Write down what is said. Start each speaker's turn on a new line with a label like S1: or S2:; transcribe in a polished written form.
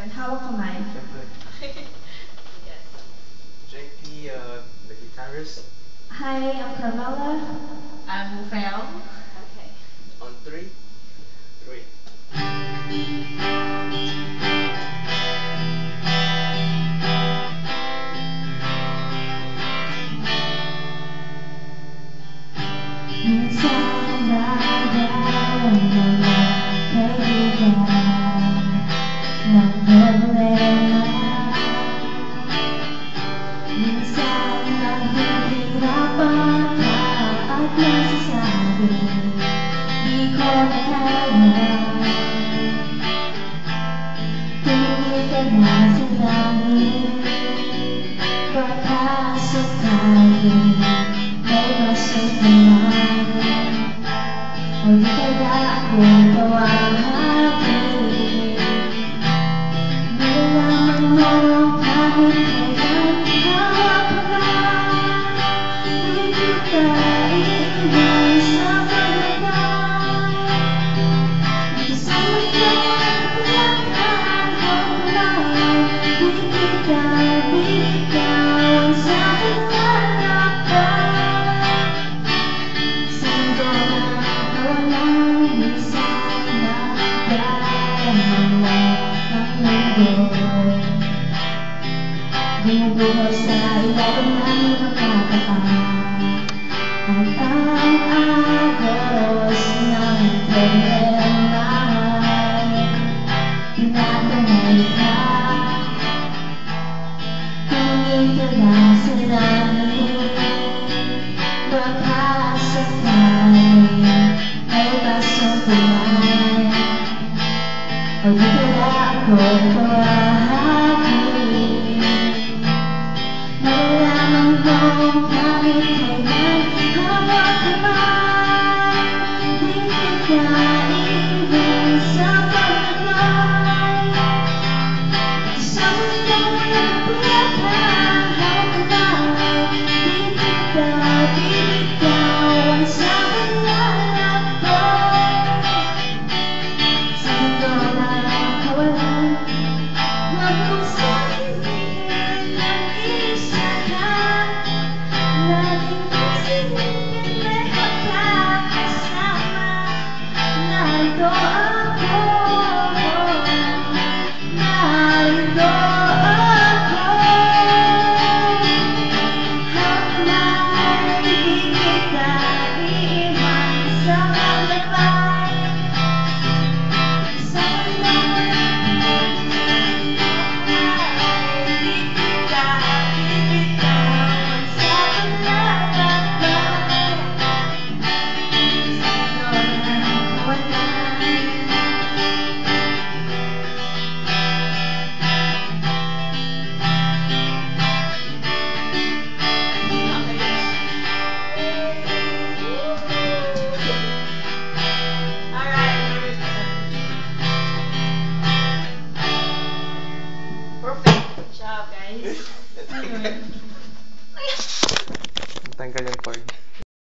S1: yan. Hawak kamay.
S2: Siyempre.
S3: Yes.
S2: JP, the guitarist.
S1: Hi, I'm Carmela.
S3: I'm Mufel. Okay.
S2: On three.
S1: Minsan nagdala ng mga kaibigan ng problema. Minsan nahihirapan ka at nasasabi di ko na kaya. Tumingin ka na sa langit, baka sakaling may masasalaman. O di kaya ako tawagin. Nilalaman mo kahit kailan hawak ko na. Di kita iiwan sa paglagan. Kasama ka at pinagkaan ko na. Di kita bitawan sa paglalakad. Saan ko na walang minsan na darama ang mundo. Bumubuhay sa ilalim ng magkakataan. At ang agos ng problema ay tinatanay ka. Tumingin ka lang sa langit, baka sakaling may basong tulay. O di kaya ako tawagin.